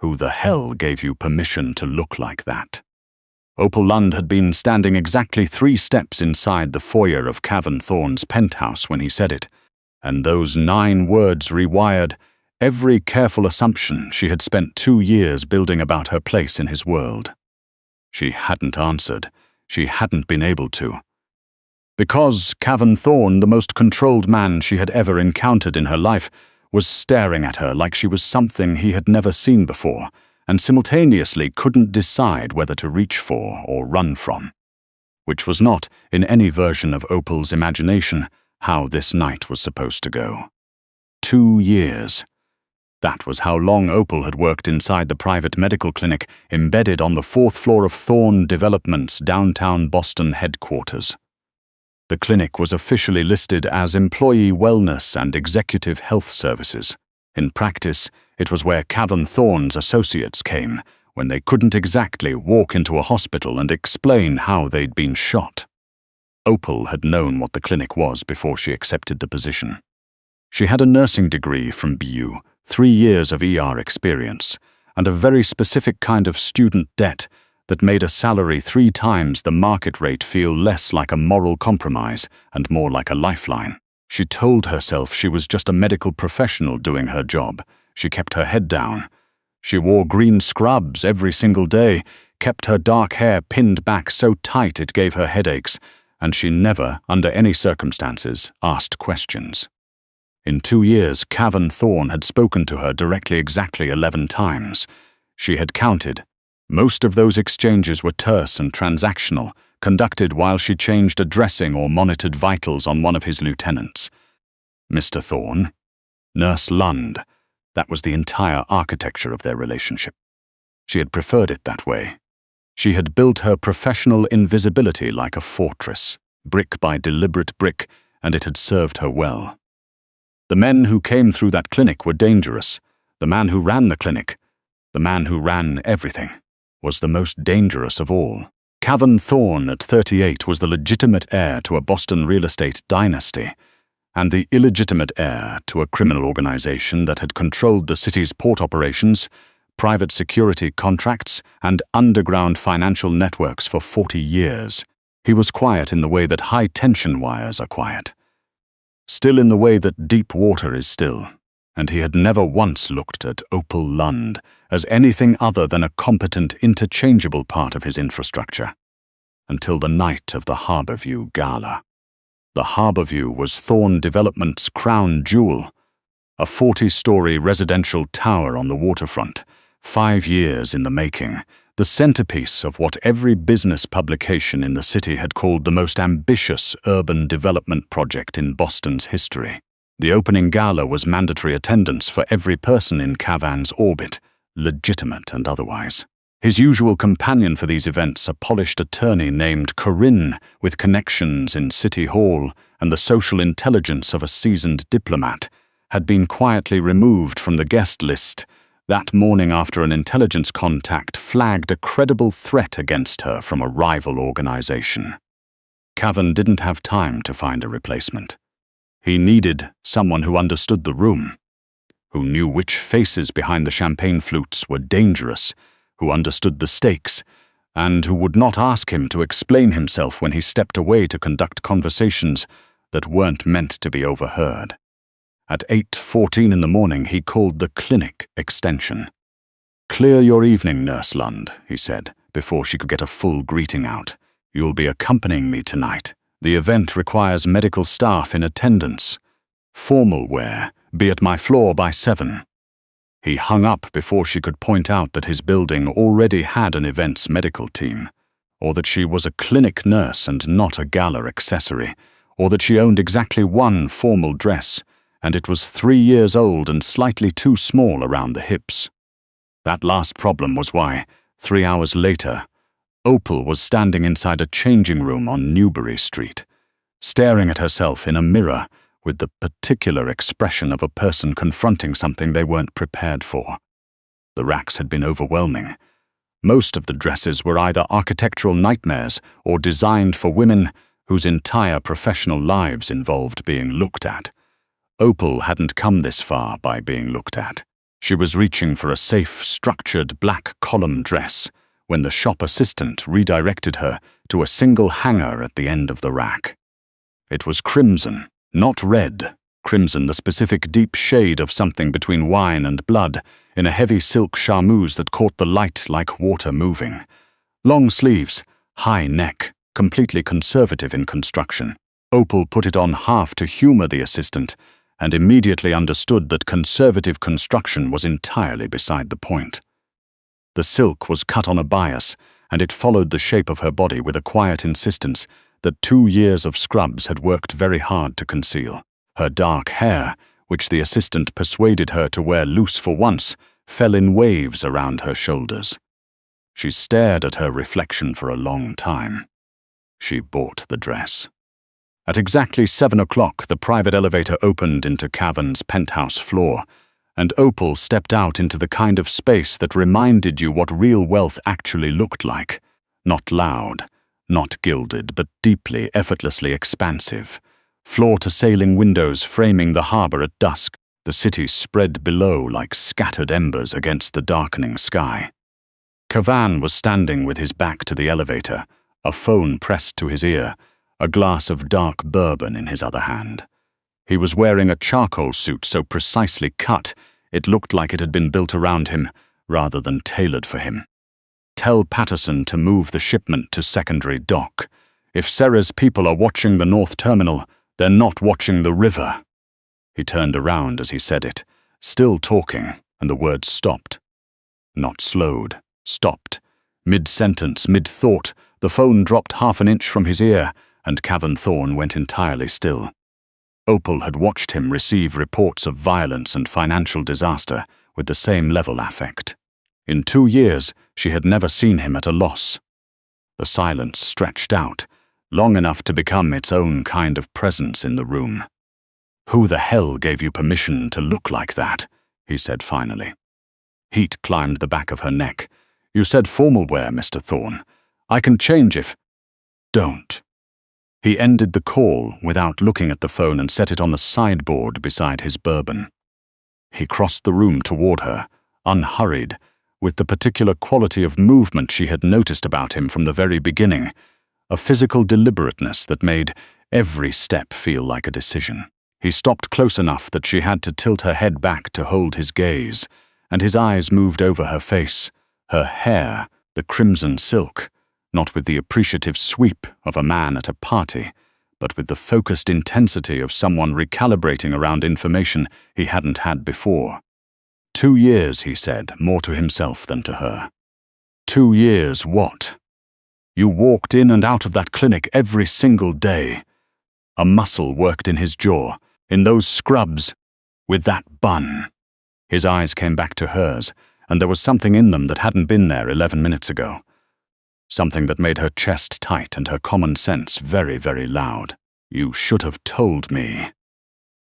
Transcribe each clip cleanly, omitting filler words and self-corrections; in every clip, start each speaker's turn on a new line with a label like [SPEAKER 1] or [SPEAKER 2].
[SPEAKER 1] Who the hell gave you permission to look like that? Opal Lund had been standing exactly 3 steps inside the foyer of Cavan Thorne's penthouse when he said it, and those 9 words rewired every careful assumption she had spent 2 years building about her place in his world. She hadn't answered. She hadn't been able to. Because Cavan Thorne, the most controlled man she had ever encountered in her life, was staring at her like she was something he had never seen before, and simultaneously couldn't decide whether to reach for or run from. Which was not, in any version of Opal's imagination, how this night was supposed to go. 2 years. That was how long Opal had worked inside the private medical clinic embedded on the 4th floor of Thorne Development's downtown Boston headquarters. The clinic was officially listed as Employee Wellness and Executive Health Services. In practice, it was where Cavan Thorne's associates came when they couldn't exactly walk into a hospital and explain how they'd been shot. Opal had known what the clinic was before she accepted the position. She had a nursing degree from BU, 3 years of ER experience, and a very specific kind of student debt that made a salary 3 times the market rate feel less like a moral compromise and more like a lifeline. She told herself she was just a medical professional doing her job. She kept her head down. She wore green scrubs every single day, kept her dark hair pinned back so tight it gave her headaches, and she never, under any circumstances, asked questions. In 2 years, Cavan Thorne had spoken to her directly exactly 11 times. She had counted. Most of those exchanges were terse and transactional, conducted while she changed a dressing or monitored vitals on one of his lieutenants. Mr. Thorne, Nurse Lund, that was the entire architecture of their relationship. She had preferred it that way. She had built her professional invisibility like a fortress, brick by deliberate brick, and it had served her well. The men who came through that clinic were dangerous. The man who ran the clinic, the man who ran everything, was the most dangerous of all. Cavan Thorne, at 38, was the legitimate heir to a Boston real estate dynasty, and the illegitimate heir to a criminal organization that had controlled the city's port operations, private security contracts, and underground financial networks for 40 years. He was quiet in the way that high-tension wires are quiet. Still in the way that deep water is still. And he had never once looked at Opal Lund as anything other than a competent, interchangeable part of his infrastructure. Until the night of the Harborview gala. The Harborview was Thorne Development's crown jewel, a 40-story residential tower on the waterfront, 5 years in the making, the centerpiece of what every business publication in the city had called the most ambitious urban development project in Boston's history. The opening gala was mandatory attendance for every person in Cavan's orbit, legitimate and otherwise. His usual companion for these events, a polished attorney named Corinne, with connections in City Hall and the social intelligence of a seasoned diplomat, had been quietly removed from the guest list that morning after an intelligence contact flagged a credible threat against her from a rival organization. Cavan didn't have time to find a replacement. He needed someone who understood the room, who knew which faces behind the champagne flutes were dangerous, who understood the stakes, and who would not ask him to explain himself when he stepped away to conduct conversations that weren't meant to be overheard. At 8:14 in the morning, he called the clinic extension. "Clear your evening, Nurse Lund," he said, before she could get a full greeting out. "You'll be accompanying me tonight. The event requires medical staff in attendance. Formal wear, be at my floor by 7. He hung up before she could point out that his building already had an events medical team, or that she was a clinic nurse and not a gala accessory, or that she owned exactly one formal dress, and it was 3 years old and slightly too small around the hips. That last problem was why, 3 hours later, Opal was standing inside a changing room on Newbury Street, staring at herself in a mirror with the particular expression of a person confronting something they weren't prepared for. The racks had been overwhelming. Most of the dresses were either architectural nightmares or designed for women whose entire professional lives involved being looked at. Opal hadn't come this far by being looked at. She was reaching for a safe, structured black column dress when the shop assistant redirected her to a single hanger at the end of the rack. It was crimson, not red. Crimson, the specific deep shade of something between wine and blood, in a heavy silk charmeuse that caught the light like water moving. Long sleeves, high neck, completely conservative in construction. Opal put it on half to humor the assistant, and immediately understood that conservative construction was entirely beside the point. The silk was cut on a bias, and it followed the shape of her body with a quiet insistence that 2 years of scrubs had worked very hard to conceal. Her dark hair, which the assistant persuaded her to wear loose for once, fell in waves around her shoulders. She stared at her reflection for a long time. She bought the dress. At exactly 7 o'clock, the private elevator opened into Cavan's penthouse floor, and Opal stepped out into the kind of space that reminded you what real wealth actually looked like. Not loud, not gilded, but deeply, effortlessly expansive. Floor-to-ceiling windows framing the harbor at dusk, the city spread below like scattered embers against the darkening sky. Cavan was standing with his back to the elevator, a phone pressed to his ear, a glass of dark bourbon in his other hand. He was wearing a charcoal suit so precisely cut it looked like it had been built around him rather than tailored for him. Tell Patterson to move the shipment to secondary dock. If Serre's people are watching the North Terminal, they're not watching the river. He turned around as he said it, still talking, and the words stopped. Not slowed, stopped. Mid-sentence, mid-thought, the phone dropped half an inch from his ear, and Cavan Thorne went entirely still. Opal had watched him receive reports of violence and financial disaster with the same level affect. In 2 years, she had never seen him at a loss. The silence stretched out, long enough to become its own kind of presence in the room. "Who the hell gave you permission to look like that?" he said finally. Heat climbed the back of her neck. "You said formal wear, Mr. Thorne. I can change if—" "Don't." He ended the call without looking at the phone and set it on the sideboard beside his bourbon. He crossed the room toward her, unhurried, with the particular quality of movement she had noticed about him from the very beginning, a physical deliberateness that made every step feel like a decision. He stopped close enough that she had to tilt her head back to hold his gaze, and his eyes moved over her face, her hair, the crimson silk, not with the appreciative sweep of a man at a party, but with the focused intensity of someone recalibrating around information he hadn't had before. 2 years, he said, more to himself than to her. 2 years what? You walked in and out of that clinic every single day. A muscle worked in his jaw, in those scrubs, with that bun. His eyes came back to hers, and there was something in them that hadn't been there 11 minutes ago. Something that made her chest tight and her common sense very, very loud. "You should have told me."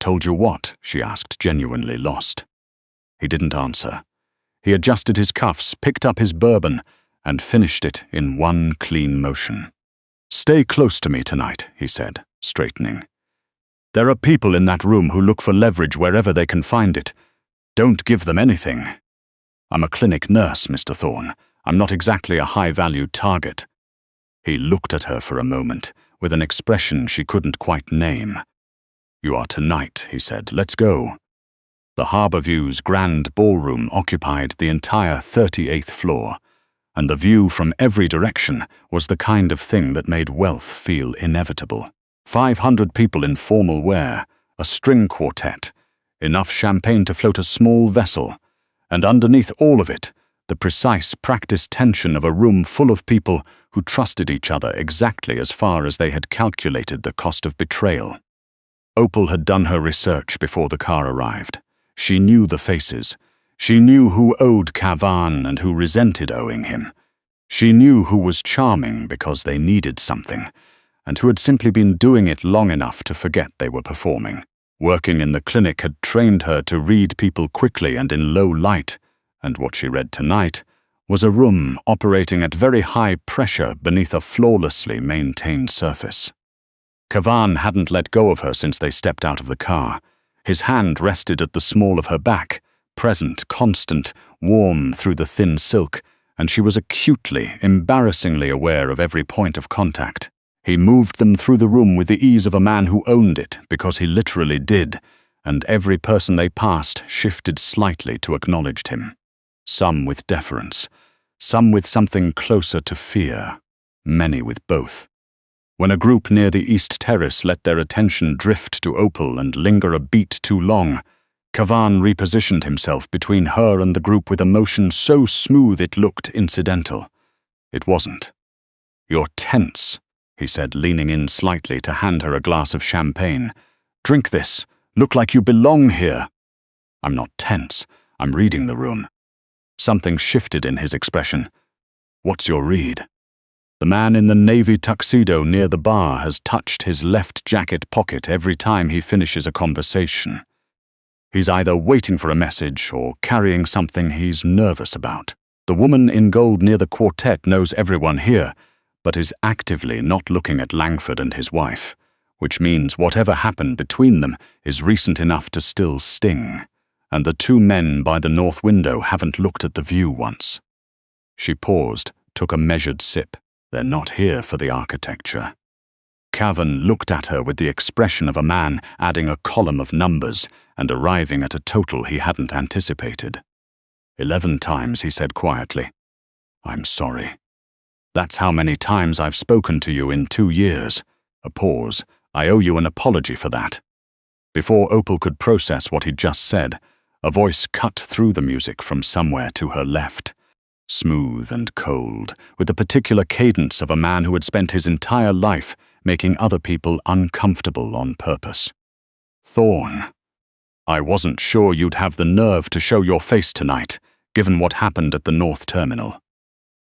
[SPEAKER 1] "Told you what?" she asked, genuinely lost. He didn't answer. He adjusted his cuffs, picked up his bourbon, and finished it in one clean motion. "Stay close to me tonight," he said, straightening. "There are people in that room who look for leverage wherever they can find it. Don't give them anything. I'm a clinic nurse, Mr. Thorne. I'm not exactly a high-value target." He looked at her for a moment, with an expression she couldn't quite name. "You are tonight," he said. "Let's go." The Harborview's grand ballroom occupied the entire 38th floor, and the view from every direction was the kind of thing that made wealth feel inevitable. 500 people in formal wear, a string quartet, enough champagne to float a small vessel, and underneath all of it, the precise, practiced tension of a room full of people who trusted each other exactly as far as they had calculated the cost of betrayal. Opal had done her research before the car arrived. She knew the faces. She knew who owed Cavan and who resented owing him. She knew who was charming because they needed something, and who had simply been doing it long enough to forget they were performing. Working in the clinic had trained her to read people quickly and in low light, and what she read tonight was a room operating at very high pressure beneath a flawlessly maintained surface. Cavan hadn't let go of her since they stepped out of the car. His hand rested at the small of her back, present, constant, warm through the thin silk, and she was acutely, embarrassingly aware of every point of contact. He moved them through the room with the ease of a man who owned it, because he literally did, and every person they passed shifted slightly to acknowledge him. Some with deference, some with something closer to fear, many with both. When a group near the East Terrace let their attention drift to Opal and linger a beat too long, Cavan repositioned himself between her and the group with a motion so smooth it looked incidental. It wasn't. "You're tense," he said, leaning in slightly to hand her a glass of champagne. "Drink this. Look like you belong here." "I'm not tense. I'm reading the room." Something shifted in his expression. "What's your read?" The man in the navy tuxedo near the bar has touched his left jacket pocket every time he finishes a conversation. He's either waiting for a message or carrying something he's nervous about. The woman in gold near the quartet knows everyone here, but is actively not looking at Langford and his wife, which means whatever happened between them is recent enough to still sting, and the two men by the north window haven't looked at the view once. She paused, took a measured sip. They're not here for the architecture. Cavan looked at her with the expression of a man adding a column of numbers and arriving at a total he hadn't anticipated. 11 times, he said quietly. "I'm sorry. That's how many times I've spoken to you in 2 years." A pause. "I owe you an apology for that." Before Opal could process what he'd just said, a voice cut through the music from somewhere to her left. Smooth and cold, with the particular cadence of a man who had spent his entire life making other people uncomfortable on purpose. "Thorne, I wasn't sure you'd have the nerve to show your face tonight, given what happened at the North Terminal."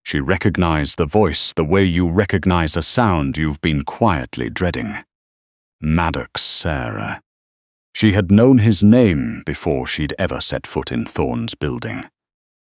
[SPEAKER 1] She recognized the voice the way you recognize a sound you've been quietly dreading. Maddox Serre. She had known his name before she'd ever set foot in Thorne's building.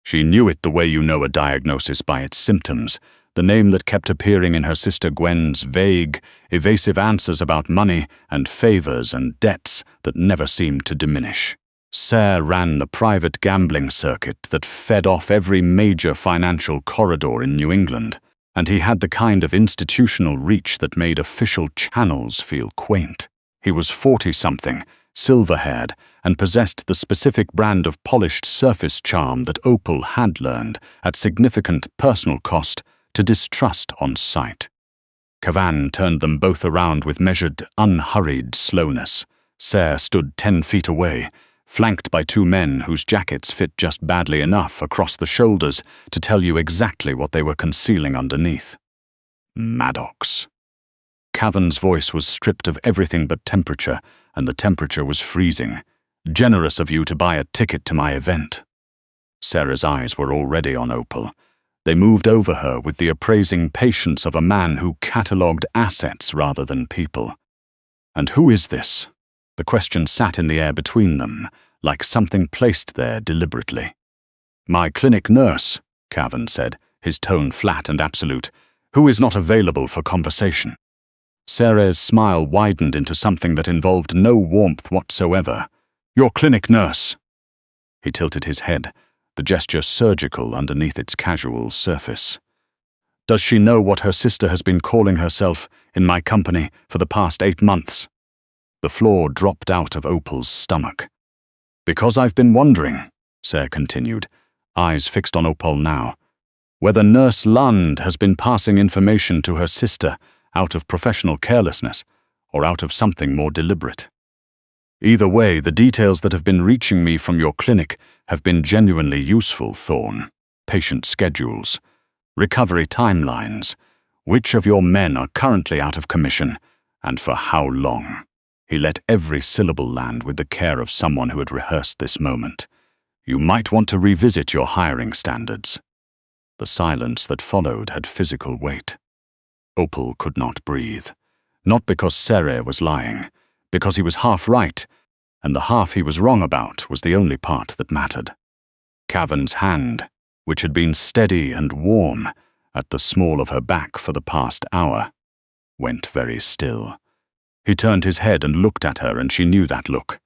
[SPEAKER 1] She knew it the way you know a diagnosis by its symptoms, the name that kept appearing in her sister Gwen's vague, evasive answers about money and favors and debts that never seemed to diminish. Serre ran the private gambling circuit that fed off every major financial corridor in New England, and he had the kind of institutional reach that made official channels feel quaint. He was 40-something, silver-haired, and possessed the specific brand of polished surface charm that Opal had learned, at significant personal cost, to distrust on sight. Cavan turned them both around with measured, unhurried slowness. Serre stood 10 feet away, flanked by 2 men whose jackets fit just badly enough across the shoulders to tell you exactly what they were concealing underneath. Maddox. Cavan's voice was stripped of everything but temperature, and the temperature was freezing. "Generous of you to buy a ticket to my event." Sarah's eyes were already on Opal. They moved over her with the appraising patience of a man who catalogued assets rather than people. "And who is this?" The question sat in the air between them, like something placed there deliberately. "My clinic nurse," Cavan said, his tone flat and absolute, "who is not available for conversation." Serre's smile widened into something that involved no warmth whatsoever. "Your clinic nurse." He tilted his head, the gesture surgical underneath its casual surface. "Does she know what her sister has been calling herself in my company for the past 8 months? The floor dropped out of Opal's stomach. "Because I've been wondering," Serre continued, eyes fixed on Opal now, "whether Nurse Lund has been passing information to her sister out of professional carelessness or out of something more deliberate. Either way, the details that have been reaching me from your clinic have been genuinely useful, Thorne. Patient schedules, recovery timelines, which of your men are currently out of commission, and for how long." He let every syllable land with the care of someone who had rehearsed this moment. "You might want to revisit your hiring standards." The silence that followed had physical weight. Opal could not breathe. Not because Serre was lying, because he was half right, and the half he was wrong about was the only part that mattered. Cavan's hand, which had been steady and warm at the small of her back for the past hour, went very still. He turned his head and looked at her, and she knew that look.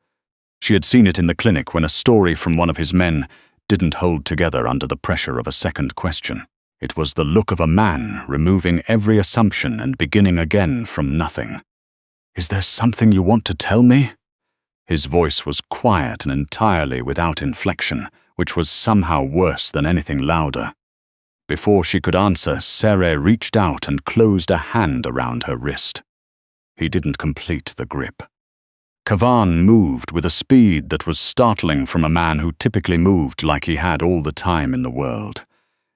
[SPEAKER 1] She had seen it in the clinic when a story from one of his men didn't hold together under the pressure of a second question. It was the look of a man removing every assumption and beginning again from nothing. "Is there something you want to tell me?" His voice was quiet and entirely without inflection, which was somehow worse than anything louder. Before she could answer, Serre reached out and closed a hand around her wrist. He didn't complete the grip. Cavan moved with a speed that was startling from a man who typically moved like he had all the time in the world.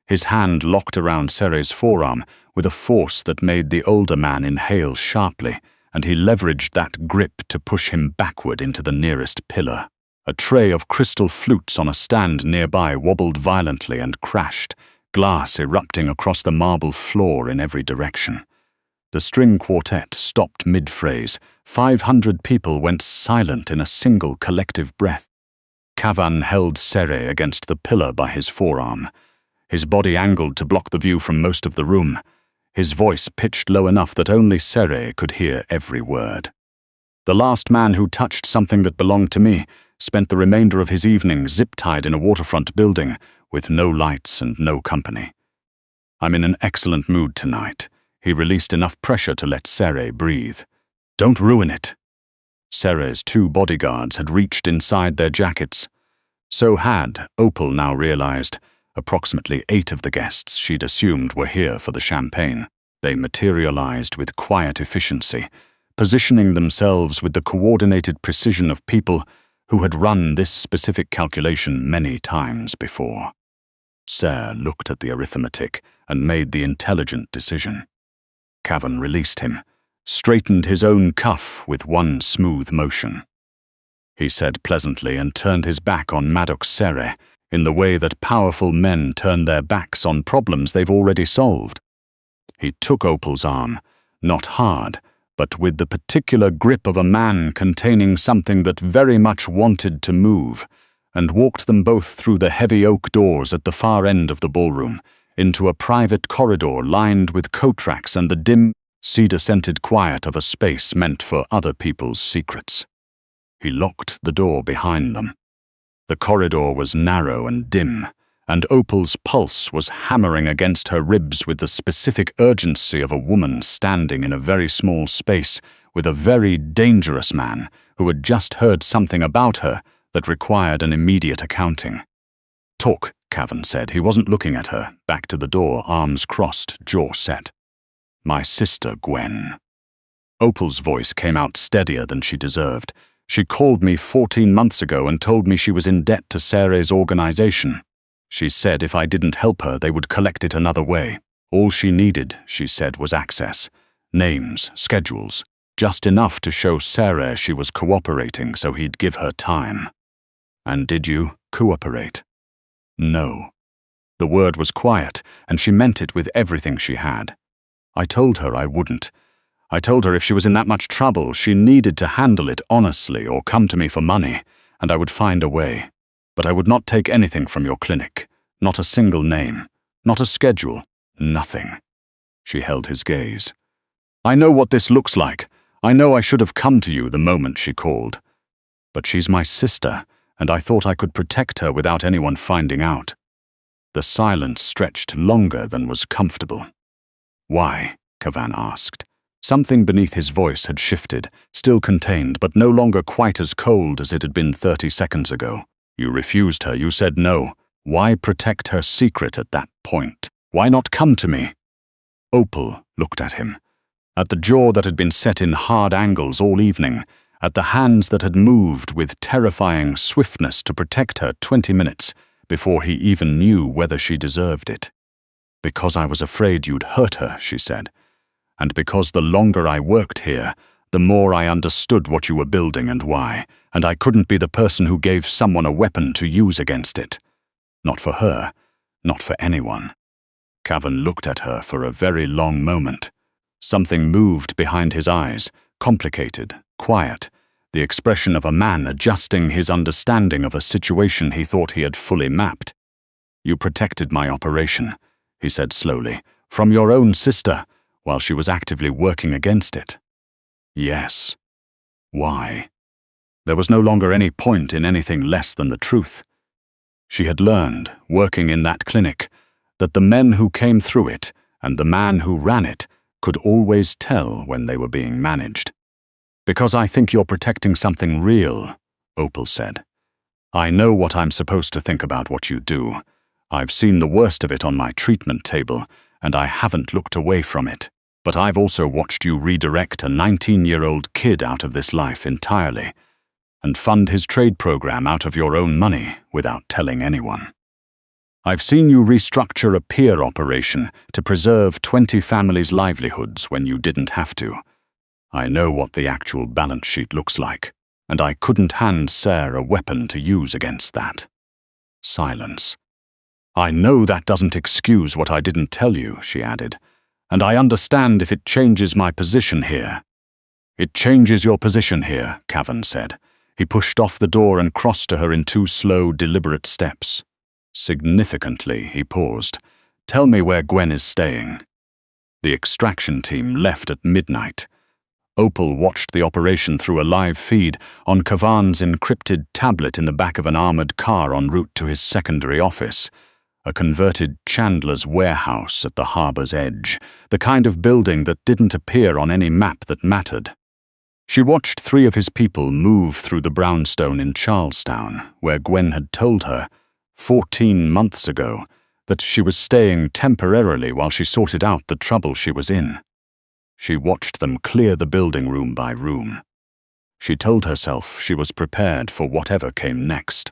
[SPEAKER 1] His hand locked around Serre's forearm with a force that made the older man inhale sharply, and he leveraged that grip to push him backward into the nearest pillar. A tray of crystal flutes on a stand nearby wobbled violently and crashed, glass erupting across the marble floor in every direction. The string quartet stopped mid-phrase. 500 people went silent in a single collective breath. Cavan held Serre against the pillar by his forearm. His body angled to block the view from most of the room. His voice pitched low enough that only Serre could hear every word. "The last man who touched something that belonged to me spent the remainder of his evening zip-tied in a waterfront building with no lights and no company. I'm in an excellent mood tonight." He released enough pressure to let Serre breathe. "Don't ruin it." Serre's 2 bodyguards had reached inside their jackets. So had, Opal now realized, approximately 8 of the guests she'd assumed were here for the champagne. They materialized with quiet efficiency, positioning themselves with the coordinated precision of people who had run this specific calculation many times before. Serre looked at the arithmetic and made the intelligent decision. Cavan released him, straightened his own cuff with one smooth motion. He said pleasantly and turned his back on Maddox Serre in the way that powerful men turn their backs on problems they've already solved. He took Opal's arm, not hard, but with the particular grip of a man containing something that very much wanted to move, and walked them both through the heavy oak doors at the far end of the ballroom, into a private corridor lined with coat racks and the dim, cedar-scented quiet of a space meant for other people's secrets. He locked the door behind them. The corridor was narrow and dim, and Opal's pulse was hammering against her ribs with the specific urgency of a woman standing in a very small space with a very dangerous man who had just heard something about her that required an immediate accounting. "Talk," Cavan said. He wasn't looking at her, back to the door, arms crossed, jaw set. "My sister, Gwen." Opal's voice came out steadier than she deserved. "She called me 14 months ago and told me she was in debt to Serre's organization. She said if I didn't help her, they would collect it another way. All she needed, she said, was access. Names, schedules, just enough to show Serre she was cooperating so he'd give her time." "And did you cooperate?" "No." The word was quiet, and she meant it with everything she had. "I told her I wouldn't. I told her if she was in that much trouble, she needed to handle it honestly or come to me for money, and I would find a way. But I would not take anything from your clinic. Not a single name. Not a schedule. Nothing." She held his gaze. "I know what this looks like. I know I should have come to you the moment she called. But she's my sister, and I thought I could protect her without anyone finding out." The silence stretched longer than was comfortable. "Why?" Cavan asked. Something beneath his voice had shifted, still contained, but no longer quite as cold as it had been 30 seconds ago. "You refused her, you said no. Why protect her secret at that point? Why not come to me?" Opal looked at him. At the jaw that had been set in hard angles all evening, at the hands that had moved with terrifying swiftness to protect her 20 minutes before he even knew whether she deserved it. "Because I was afraid you'd hurt her," she said. "And because the longer I worked here, the more I understood what you were building and why, and I couldn't be the person who gave someone a weapon to use against it. Not for her, not for anyone." Cavan looked at her for a very long moment. Something moved behind his eyes, complicated, quiet, the expression of a man adjusting his understanding of a situation he thought he had fully mapped. "You protected my operation," he said slowly, "from your own sister, while she was actively working against it." "Yes." "Why?" There was no longer any point in anything less than the truth. She had learned, working in that clinic, that the men who came through it and the man who ran it could always tell when they were being managed. "Because I think you're protecting something real," Opal said. "I know what I'm supposed to think about what you do. I've seen the worst of it on my treatment table, and I haven't looked away from it. But I've also watched you redirect a 19-year-old kid out of this life entirely, and fund his trade program out of your own money without telling anyone. I've seen you restructure a peer operation to preserve 20 families' livelihoods when you didn't have to. I know what the actual balance sheet looks like, and I couldn't hand Serre a weapon to use against that." Silence. "I know that doesn't excuse what I didn't tell you," she added, "and I understand if it changes my position here." "It changes your position here," Cavan said. He pushed off the door and crossed to her in 2 slow, deliberate steps. Significantly, he paused. "Tell me where Gwen is staying." The extraction team left at midnight. Opal watched the operation through a live feed on Cavan's encrypted tablet in the back of an armored car en route to his secondary office, a converted chandler's warehouse at the harbor's edge, the kind of building that didn't appear on any map that mattered. She watched 3 of his people move through the brownstone in Charlestown, where Gwen had told her, 14 months ago, that she was staying temporarily while she sorted out the trouble she was in. She watched them clear the building room by room. She told herself she was prepared for whatever came next.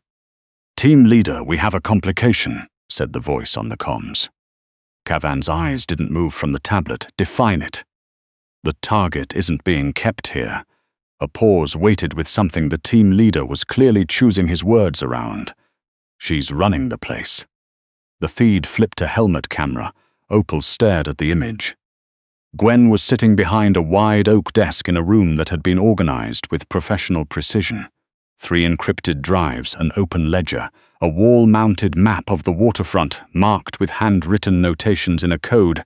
[SPEAKER 1] "Team leader, we have a complication," said the voice on the comms. Cavan's eyes didn't move from the tablet. "Define it." "The target isn't being kept here." A pause waited with something the team leader was clearly choosing his words around. "She's running the place." The feed flipped to helmet camera. Opal stared at the image. Gwen was sitting behind a wide oak desk in a room that had been organized with professional precision. 3 encrypted drives, an open ledger, a wall-mounted map of the waterfront marked with handwritten notations in a code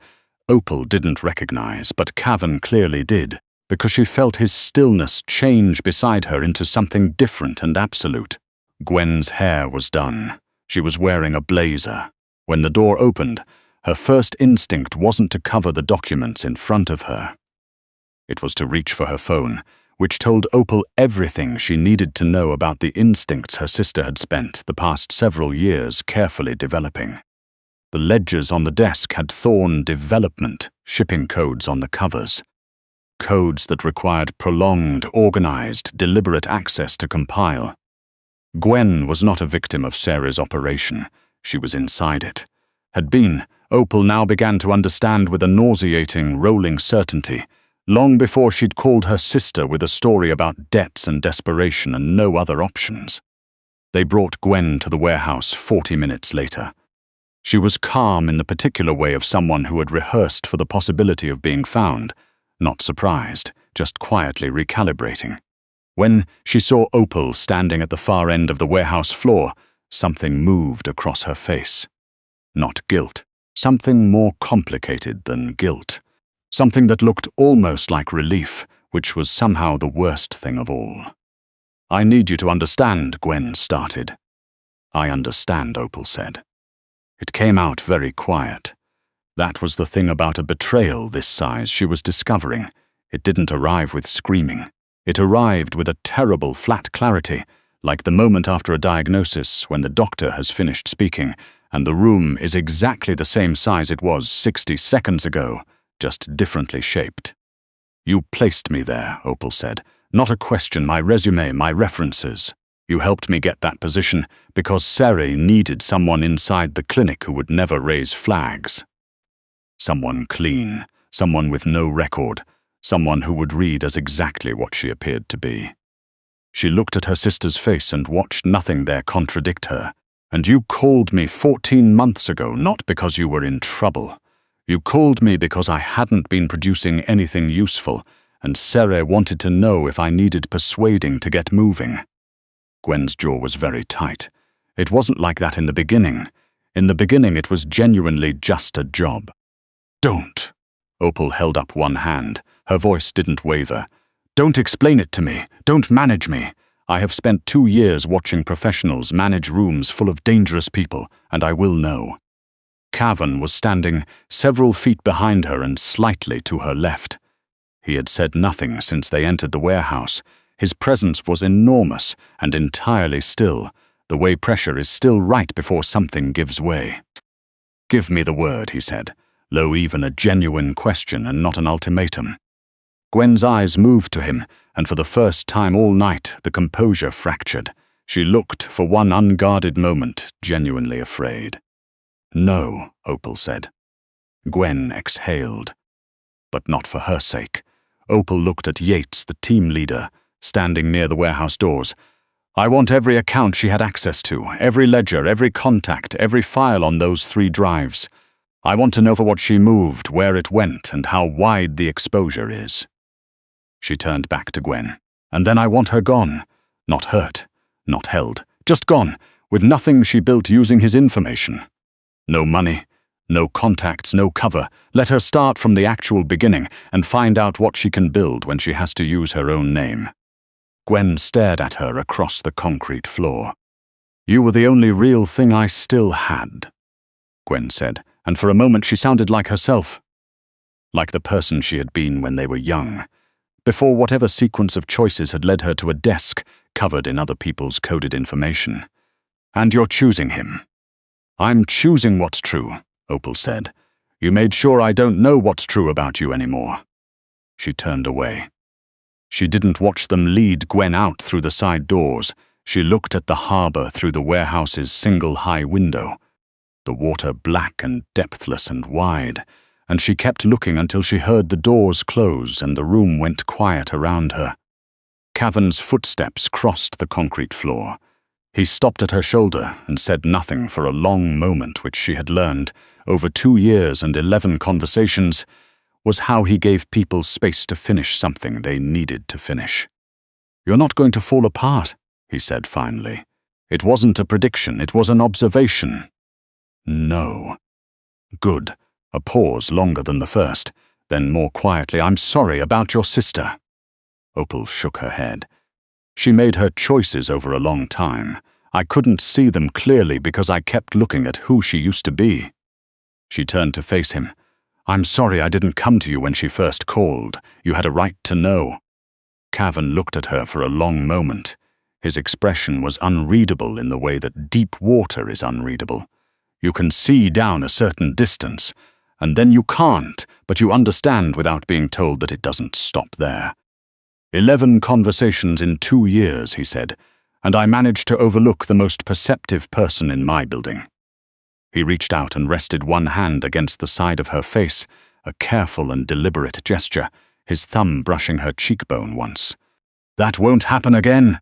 [SPEAKER 1] Opal didn't recognize, but Cavan clearly did, because she felt his stillness change beside her into something different and absolute. Gwen's hair was done. She was wearing a blazer. When the door opened, her first instinct wasn't to cover the documents in front of her. It was to reach for her phone, which told Opal everything she needed to know about the instincts her sister had spent the past several years carefully developing. The ledgers on the desk had Thorne development shipping codes on the covers. Codes that required prolonged, organized, deliberate access to compile. Gwen was not a victim of Serre's operation. She was inside it. Had been, Opal now began to understand with a nauseating, rolling certainty, long before she'd called her sister with a story about debts and desperation and no other options. They brought Gwen to the warehouse 40 minutes later. She was calm in the particular way of someone who had rehearsed for the possibility of being found, not surprised, just quietly recalibrating. When she saw Opal standing at the far end of the warehouse floor, something moved across her face. Not guilt, something more complicated than guilt. Something that looked almost like relief, which was somehow the worst thing of all. "I need you to understand," Gwen started. "I understand," Opal said. It came out very quiet. That was the thing about a betrayal this size she was discovering. It didn't arrive with screaming. It arrived with a terrible flat clarity, like the moment after a diagnosis when the doctor has finished speaking, and the room is exactly the same size it was 60 seconds ago, just differently shaped. "You placed me there," Opal said. "Not a question, my resume, my references. You helped me get that position because Serre needed someone inside the clinic who would never raise flags. Someone clean, someone with no record, someone who would read as exactly what she appeared to be." She looked at her sister's face and watched nothing there contradict her. "And you called me 14 months ago not because you were in trouble. You called me because I hadn't been producing anything useful, and Serre wanted to know if I needed persuading to get moving." Gwen's jaw was very tight. It wasn't like that in the beginning. In the beginning it was genuinely just a job. "Don't." Opal held up one hand. Her voice didn't waver. "Don't explain it to me. Don't manage me. I have spent 2 years watching professionals manage rooms full of dangerous people, and I will know. Cavan was standing several feet behind her and slightly to her left. He had said nothing since they entered the warehouse. His presence was enormous and entirely still, the way pressure is still right before something gives way. "Give me the word," he said, low, even a genuine question and not an ultimatum. Gwen's eyes moved to him, and for the first time all night the composure fractured. She looked, for one unguarded moment, genuinely afraid. "No," Opal said. Gwen exhaled. But not for her sake. Opal looked at Yates, the team leader, standing near the warehouse doors. "I want every account she had access to, every ledger, every contact, every file on those 3 drives. I want to know for what she moved, where it went, and how wide the exposure is." She turned back to Gwen. "And then I want her gone. Not hurt, not held, just gone, with nothing she built using his information. No money, no contacts, no cover. Let her start from the actual beginning and find out what she can build when she has to use her own name." Gwen stared at her across the concrete floor. "You were the only real thing I still had," Gwen said, and for a moment she sounded like herself. Like the person she had been when they were young, before whatever sequence of choices had led her to a desk covered in other people's coded information. "And you're choosing him." "I'm choosing what's true," Opal said. "You made sure I don't know what's true about you anymore." She turned away. She didn't watch them lead Gwen out through the side doors. She looked at the harbor through the warehouse's single high window, the water black and depthless and wide, and she kept looking until she heard the doors close and the room went quiet around her. Cavan's footsteps crossed the concrete floor. He stopped at her shoulder and said nothing for a long moment, which she had learned, over 2 years and 11 conversations, was how he gave people space to finish something they needed to finish. "You're not going to fall apart," he said finally. "It wasn't a prediction, it was an observation." "No." "Good." A pause longer than the first. Then more quietly, "I'm sorry about your sister." Opal shook her head. "She made her choices over a long time. I couldn't see them clearly because I kept looking at who she used to be." She turned to face him. "I'm sorry I didn't come to you when she first called. You had a right to know." Cavan looked at her for a long moment. His expression was unreadable in the way that deep water is unreadable. You can see down a certain distance, and then you can't, but you understand without being told that it doesn't stop there. 11 conversations in 2 years, he said, and I managed to overlook the most perceptive person in my building. He reached out and rested one hand against the side of her face, a careful and deliberate gesture, his thumb brushing her cheekbone once. "That won't happen again."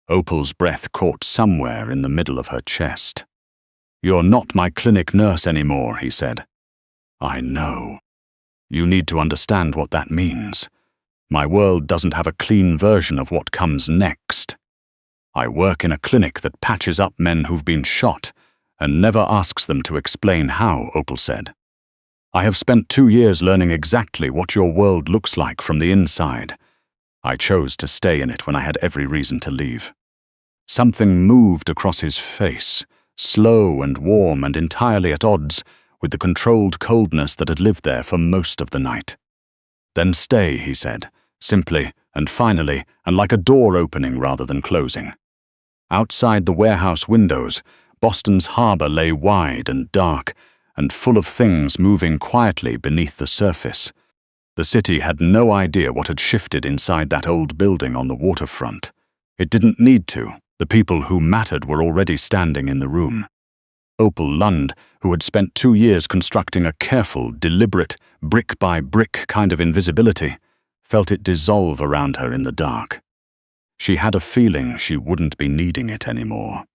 [SPEAKER 1] Opal's breath caught somewhere in the middle of her chest. "You're not my clinic nurse anymore," he said. "I know. You need to understand what that means. My world doesn't have a clean version of what comes next. I work in a clinic that patches up men who've been shot and never asks them to explain how," Opal said. "I have spent 2 years learning exactly what your world looks like from the inside. I chose to stay in it when I had every reason to leave." Something moved across his face, slow and warm and entirely at odds with the controlled coldness that had lived there for most of the night. "Then stay," he said, simply and finally, and like a door opening rather than closing. Outside the warehouse windows, Boston's harbor lay wide and dark, and full of things moving quietly beneath the surface. The city had no idea what had shifted inside that old building on the waterfront. It didn't need to. The people who mattered were already standing in the room. Opal Lund, who had spent 2 years constructing a careful, deliberate, brick-by-brick kind of invisibility, felt it dissolve around her in the dark. She had a feeling she wouldn't be needing it anymore.